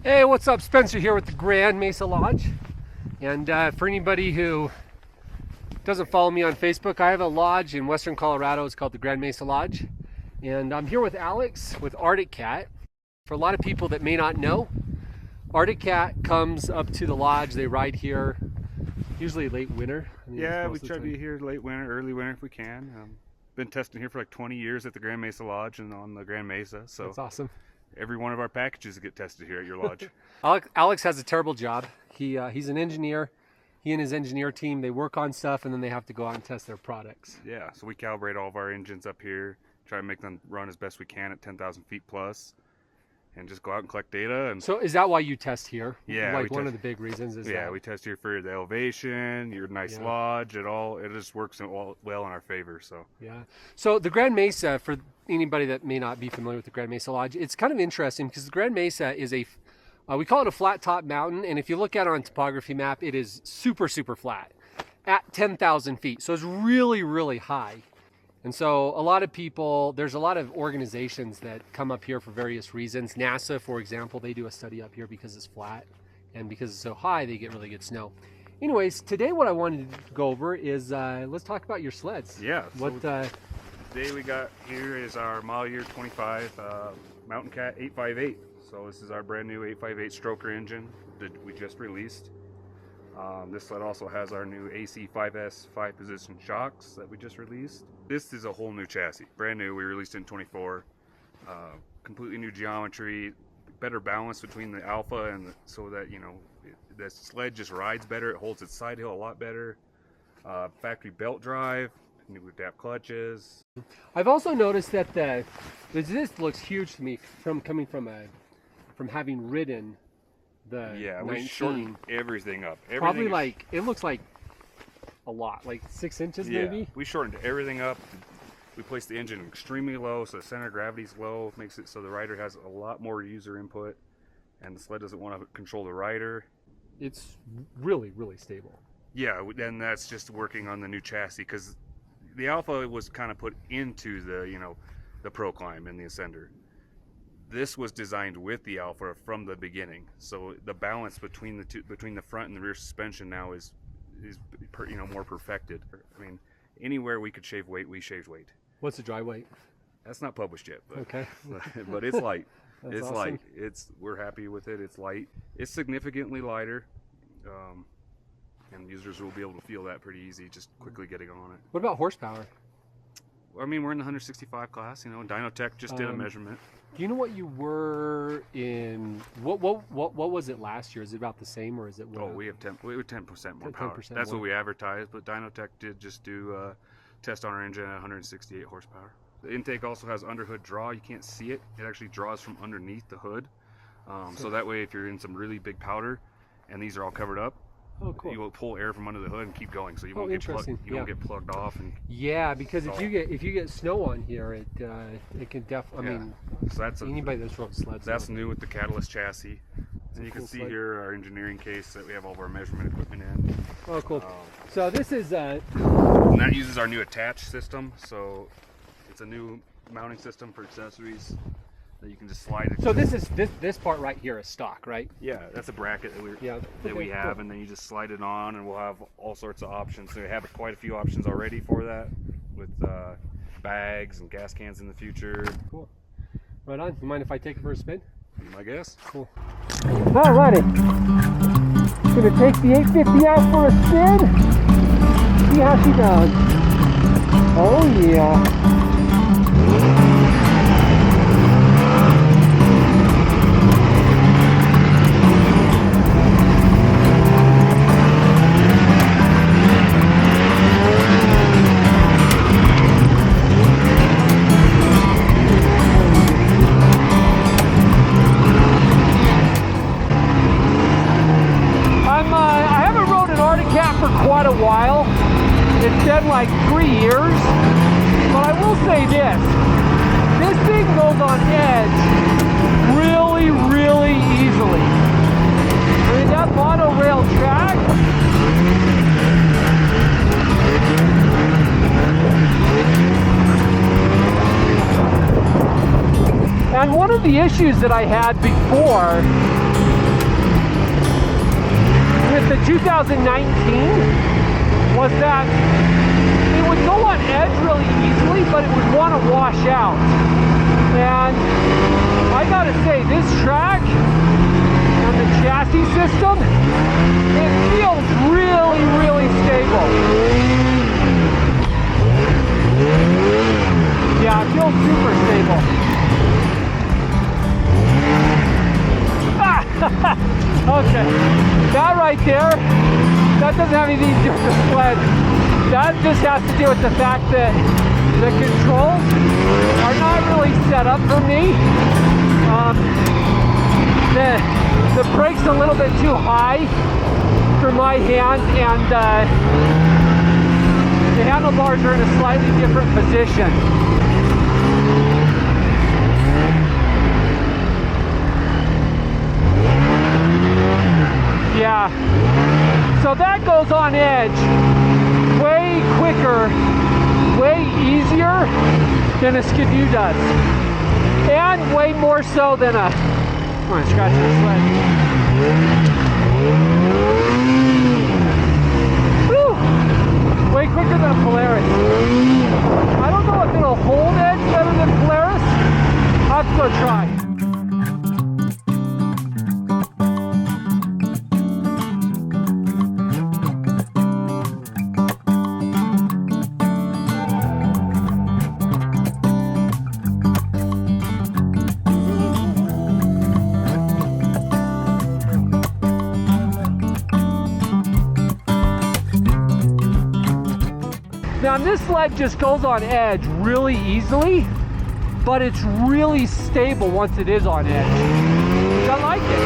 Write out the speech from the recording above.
Hey, what's up? Spencer here with the Grand Mesa Lodge. And for anybody who doesn't follow me on Facebook, I have a lodge in Western Colorado. It's called the Grand Mesa Lodge. And I'm here with Alex with Artic Cat. For a lot of people that may not know, Artic Cat comes up to the lodge. They ride here usually late winter. Yeah, we try to be here late winter, early winter if we can. Been testing here for like 20 years at the Grand Mesa Lodge and on the Grand Mesa. So that's awesome. Every one of our packages get tested here at your lodge. Alex has a terrible job. He's an engineer. He and his engineer team, they work on stuff and then they have to go out and test their products. Yeah, so we calibrate all of our engines up here, try to make them run as best we can at 10,000 feet plus, and just go out and collect data. And so is that why you test here? Yeah. Like one of the big reasons is that? We test here for the elevation, your nice lodge, it just works well in our favor. So yeah. So the Grand Mesa, for anybody that may not be familiar with the Grand Mesa Lodge, it's kind of interesting because the Grand Mesa is we call it a flat top mountain, and if you look at it on a topography map, it is super flat at 10,000 feet. So it's really high. And so a lot of people, there's a lot of organizations that come up here for various reasons. NASA, for example, they do a study up here because it's flat, and because it's so high, they get really good snow. Anyways, today what I wanted to go over is let's talk about your sleds. Yeah. Today we got here is our model year 25 Mountain Cat 858. So this is our brand new 858 stroker engine that we just released. This sled also has our new AC5S 5-position shocks that we just released. This is a whole new chassis, brand new. We released it in 24. Completely new geometry, better balance between the Alpha and so that the sled just rides better. It holds its side hill a lot better. Factory belt drive, new adapt clutches. I've also noticed that this looks huge to me from having ridden the 19. We shortened everything up. Probably it looks like a lot, like 6 inches maybe. We shortened everything up. We placed the engine extremely low, so the center of gravity is low, makes it so the rider has a lot more user input, and the sled doesn't want to control the rider. It's really stable. Yeah, and that's just working on the new chassis, because the Alpha was kind of put into the Pro Climb and the Ascender. This was designed with the Alpha from the beginning, so the balance between the two, between the front and the rear suspension now is more perfected. I mean, anywhere we could shave weight, we shaved weight. What's the dry weight? That's not published yet, but okay. But it's light. It's awesome. Light. We're happy with it. It's light. It's significantly lighter, and users will be able to feel that pretty easy just quickly getting on it. What about horsepower? I mean, we're in the 165 class. Dynotech just did a measurement. Do you know what you were in? What was it last year? Is it about the same, or is it? We have 10% more power. That's what we advertised, but Dynotech did just do a test on our engine at 168 horsepower. The intake also has underhood draw. You can't see it. It actually draws from underneath the hood. So that way, if you're in some really big powder, and these are all covered up, oh, cool. You will pull air from under the hood and keep going, so you won't get plugged. You won't get plugged off. Because if you get snow on here, it can definitely. I mean, so that's anybody that's rode sleds. That's new with the Catalyst chassis. And you can see here our engineering case that we have all of our measurement equipment in. Oh, cool. So this is. And that uses our new attach system. So it's a new mounting system for accessories that you can just slide it. So this part right here is stock, right? Yeah, that's a bracket that we have, cool. And then you just slide it on, and we'll have all sorts of options. So we have quite a few options already for that, with bags and gas cans in the future. Cool. Right on. You mind if I take it for a spin? Be my guess. Cool. Alrighty. Gonna take the 850 out for a spin. See how she does. Oh yeah. Quite a while. It's been like 3 years, but I will say this thing goes on edge really easily. I mean, that monorail track, and one of the issues that I had before the 2019 was that it would go on edge really easily, but it would want to wash out. And I gotta say, this track and the chassis system, it feels really, really stable. Yeah, it feels super stable. Okay, that right there, that doesn't have anything to do with the sled. That just has to do with the fact that the controls are not really set up for me. The brake's a little bit too high for my hand, and the handlebars are in a slightly different position. Yeah, so that goes on edge way quicker, way easier than a Skidoo does, and way more so than a, I'm gonna scratch this sled. Woo! Way quicker than a Polaris. I don't know if it'll hold edge better than Polaris. I'll have to go try. Now this sled just goes on edge really easily, but it's really stable once it is on edge. I like it.